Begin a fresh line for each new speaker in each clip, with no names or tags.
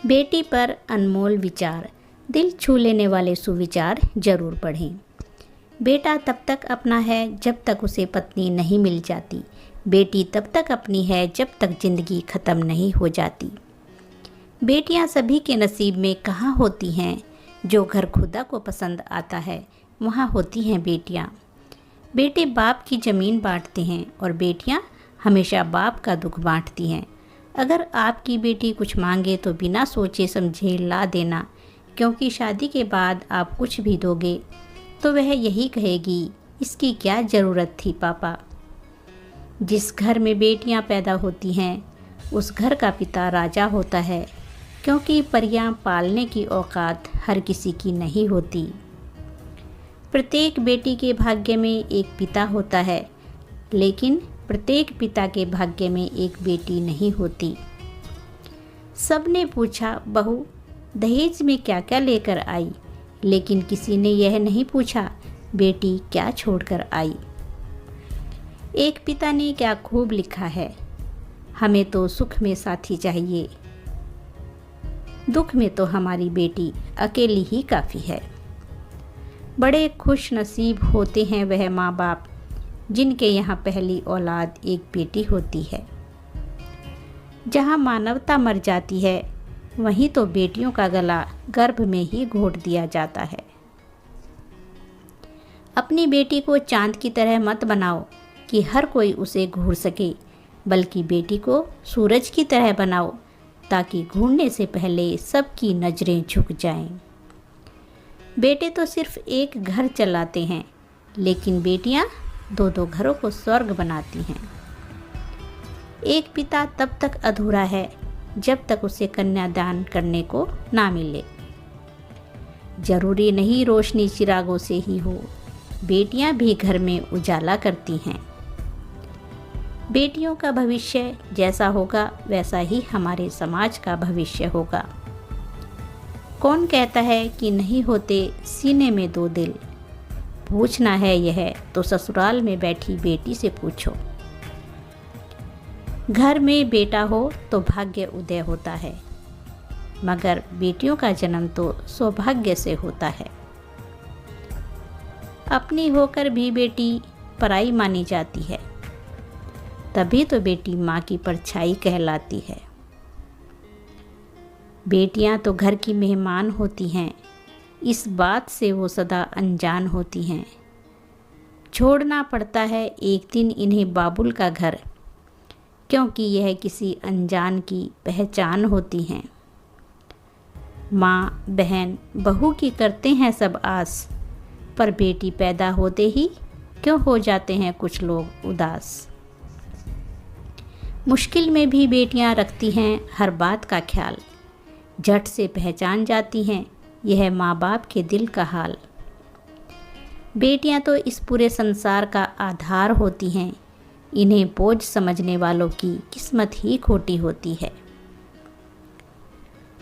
बेटी पर अनमोल विचार, दिल छू लेने वाले सुविचार जरूर पढ़ें। बेटा तब तक अपना है जब तक उसे पत्नी नहीं मिल जाती। बेटी तब तक अपनी है जब तक जिंदगी ख़त्म नहीं हो जाती। बेटियां सभी के नसीब में कहाँ होती हैं, जो घर खुदा को पसंद आता है वहाँ होती हैं बेटियां। बेटे बाप की ज़मीन बांटते हैं और बेटियां हमेशा बाप का दुख बांटती हैं। अगर आपकी बेटी कुछ मांगे तो बिना सोचे समझे ला देना, क्योंकि शादी के बाद आप कुछ भी दोगे तो वह यही कहेगी, इसकी क्या ज़रूरत थी पापा। जिस घर में बेटियां पैदा होती हैं उस घर का पिता राजा होता है, क्योंकि परियां पालने की औकात हर किसी की नहीं होती। प्रत्येक बेटी के भाग्य में एक पिता होता है, लेकिन प्रत्येक पिता के भाग्य में एक बेटी नहीं होती। सबने पूछा बहू दहेज में क्या क्या लेकर आई, लेकिन किसी ने यह नहीं पूछा बेटी क्या छोड़कर आई। एक पिता ने क्या खूब लिखा है, हमें तो सुख में साथी चाहिए, दुख में तो हमारी बेटी अकेली ही काफ़ी है। बड़े खुश नसीब होते हैं वह माँ बाप जिनके यहाँ पहली औलाद एक बेटी होती है। जहाँ मानवता मर जाती है वहीं तो बेटियों का गला गर्भ में ही घोट दिया जाता है। अपनी बेटी को चांद की तरह मत बनाओ कि हर कोई उसे घूर सके, बल्कि बेटी को सूरज की तरह बनाओ ताकि घूरने से पहले सबकी नज़रें झुक जाएं। बेटे तो सिर्फ एक घर चलाते हैं, लेकिन बेटियां दो दो घरों को स्वर्ग बनाती हैं। एक पिता तब तक अधूरा है जब तक उसे कन्यादान करने को ना मिले। जरूरी नहीं रोशनी चिरागों से ही हो, बेटियां भी घर में उजाला करती हैं। बेटियों का भविष्य जैसा होगा वैसा ही हमारे समाज का भविष्य होगा। कौन कहता है कि नहीं होते सीने में दो दिल, पूछना है यह तो ससुराल में बैठी बेटी से पूछो। घर में बेटा हो तो भाग्य उदय होता है, मगर बेटियों का जन्म तो सौभाग्य से होता है। अपनी होकर भी बेटी पराई मानी जाती है, तभी तो बेटी माँ की परछाई कहलाती है। बेटियां तो घर की मेहमान होती हैं, इस बात से वो सदा अनजान होती हैं। छोड़ना पड़ता है एक दिन इन्हें बाबुल का घर, क्योंकि यह किसी अनजान की पहचान होती हैं। माँ बहन बहू की करते हैं सब आस, पर बेटी पैदा होते ही क्यों हो जाते हैं कुछ लोग उदास। मुश्किल में भी बेटियां रखती हैं हर बात का ख्याल, झट से पहचान जाती हैं यह माँ बाप के दिल का हाल। बेटियां तो इस पूरे संसार का आधार होती हैं, इन्हें बोझ समझने वालों की किस्मत ही खोटी होती है।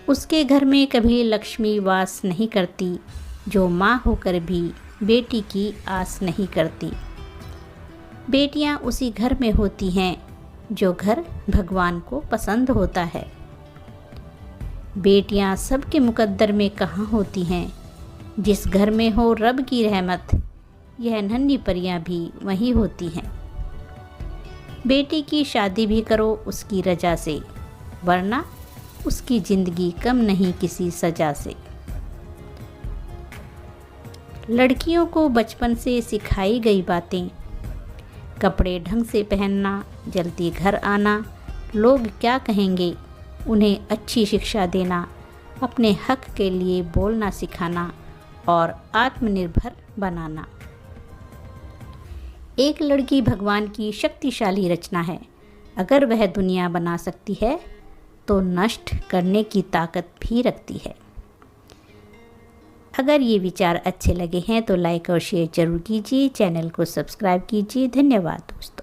उसके घर में कभी लक्ष्मी वास नहीं करती, जो माँ होकर भी बेटी की आस नहीं करती। बेटियां उसी घर में होती हैं जो घर भगवान को पसंद होता है। बेटियां सबके मुकद्दर में कहाँ होती हैं, जिस घर में हो रब की रहमत, यह नन्ही परियां भी वहीं होती हैं। बेटी की शादी भी करो उसकी रजा से, वरना उसकी ज़िंदगी कम नहीं किसी सजा से। लड़कियों को बचपन से सिखाई गई बातें, कपड़े ढंग से पहनना, जल्दी घर आना, लोग क्या कहेंगे, उन्हें अच्छी शिक्षा देना, अपने हक के लिए बोलना सिखाना और आत्मनिर्भर बनाना। एक लड़की भगवान की शक्तिशाली रचना है। अगर वह दुनिया बना सकती है तो नष्ट करने की ताकत भी रखती है। अगर ये विचार अच्छे लगे हैं तो लाइक और शेयर जरूर कीजिए, चैनल को सब्सक्राइब कीजिए। धन्यवाद दोस्तों।